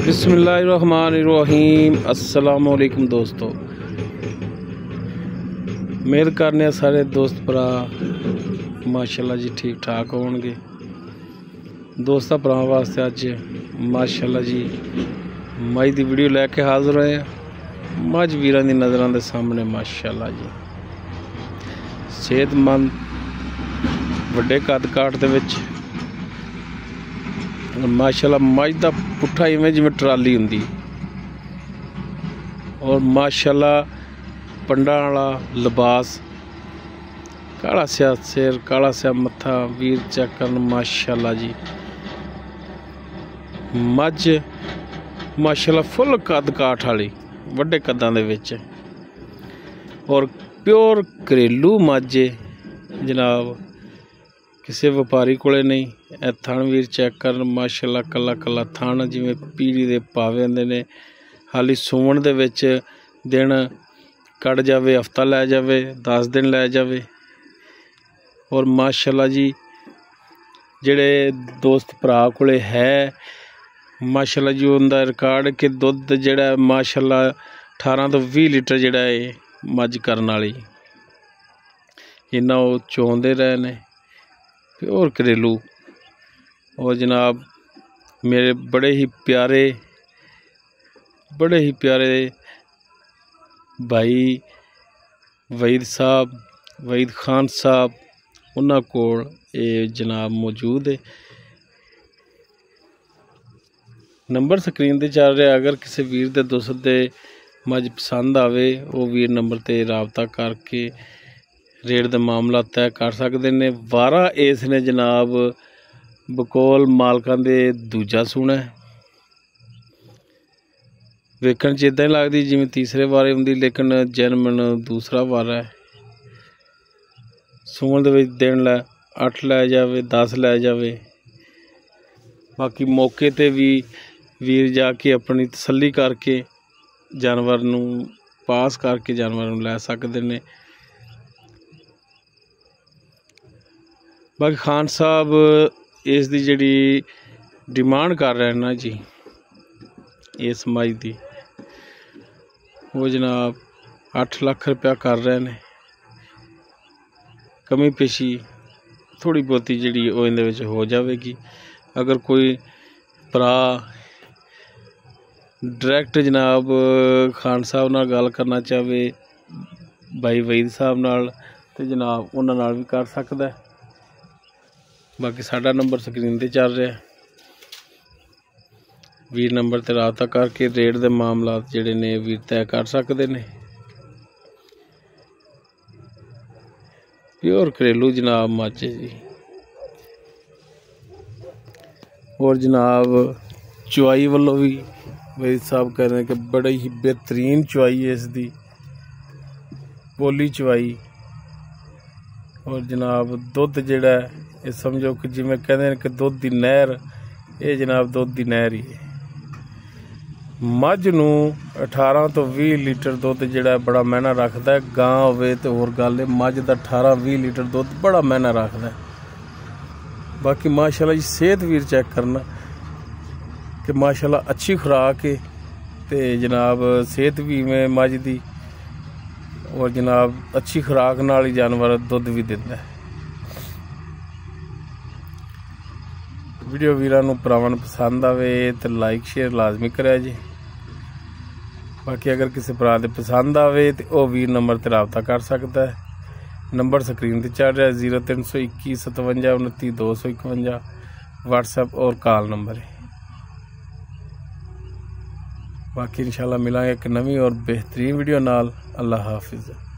बिस्मिल्लाहिर्रहमानिर्रहीम। अस्सलामुअलैकुम दोस्तों, उम्मीद करने सारे दोस्त भरा माशाल्लाह जी ठीक ठाक होंगे। दोस्तों भरा वास्ते अज माशाल्लाह जी मझ की वीडियो लैके हाजिर होए। मझ वीरां दी नज़रां दे सामने माशाल्लाह जी सेहतमंद वड्डे कद काठ दे विच माशाल्लाह मझ दा पुट्ठा इवें जिवें ट्राली हुंदी और माशाल्लाह पंडा वाला लिबास, काला स्या सिर, काला स्या मत्था, वीर चेक करन माशाल्लाह जी। मझ माशाल्लाह फुल कद काठ वाली वड्डे कदां दे विच और प्योर घरेलू मझ जनाब, किसी व्यापारी कोले नहीं। ए थण वीर चेक करन माशाल्लाह, कला कला थण जिवें पीढ़ी दे पावे हुंदे ने। हाली सूवण दे विच दिन कट जावे, हफ्ता लै जावे, 10 दिन लै जावे। और माशाल्लाह जी जिहड़े दोस्त भरा कोले है माशाल्लाह जी उनका रिकॉर्ड कि दुध जिहड़ा माशाल्लाह 18 तो 20 लीटर जिहड़ा है मझ करन वाली इन्ना वो चोंदे रहे ने प्योर घरेलू। और जनाब मेरे बड़े ही प्यारे भाई वहीद साहब, वहीद खान साहब, उन्हां कोल ये जनाब मौजूद है। नंबर स्क्रीन ते चल रहा। अगर किसी वीर दे दोस्त दे मझ पसंद आवे वो वीर नंबर ते राबता करके रेट दे मामला तय कर सकते ने। वारा इस ने जनाब बकोल मालकां दे दूजा सूना है। वेखण च इदां ही लगदी जिवें तीसरे वारे हुंदी, लेकिन जन्मन दूसरा वारा है। सूण दे विच दिन लै 8 लै जावे, 10 लै जावे। बाकी मौके ते भी वीर जाके अपनी तसल्ली करके जानवर नूं पास करके जानवर नूं लै सकदे ने। बाकी खान साहब इस दी जिहड़ी डिमांड कर रहे हैं ना जी इस मझ दी, वो जनाब 8 लाख रुपया कर रहे हैं। कमी पेशी थोड़ी बहुती जिहड़ी वो इहदे विच हो जाएगी। अगर कोई भरा डायरैक्ट जनाब खान साहब नाल गल करना चाहे भाई वहीद साहब नाल ते जनाब उन्हां नाल भी कर सकदा है। बाकी साडा नंबर स्क्रीन ते चल रहा है। वीर नंबर ते राबता करके रेट दे मामला जिहड़े ने वीर तय कर सकते ने। प्योर घरेलू जनाब मझ जी। और जनाब चुआई वालों भी वहीद साहब कह रहे हैं कि बड़ी ही बेहतरीन चुआई है इसकी, पोली चुआई। और जनाब दुध जिहड़ा ये समझो कि जिवें कहते हैं कि दुध की नहर, ये जनाब दुध की नहर ही है। मझ नूं 18 तो 20 लीटर दुध जिहड़ा बड़ा महना रखता है। गां होवे तो होर गल है, मझ दा 18-20 लीटर दुध बड़ा महना रखता है। बाकी माशाल्लाह जी सेहत वीर चेक करना कि माशाल्लाह अच्छी खुराक है ते जनाब सेहत भी में मझ दी। और जनाब अच्छी खुराक नाल ही जानवर दुध भी दिंदा है। वीडियो वीरां नूं भरावां नूं पसंद आवे तो लाइक शेयर लाजमी करिया जी। बाकी अगर किसी भरा दे पसंद आवे तो वह वीर नंबर ते राबता कर सकता है। नंबर स्क्रीन ते चल रहा है 0321 57 29 251 व्हाट्सएप और कॉल नंबर है। बाकी इंशाल्लाह मिलांगे एक नवी और बेहतरीन वीडियो नाल। अल्लाह हाफिज़।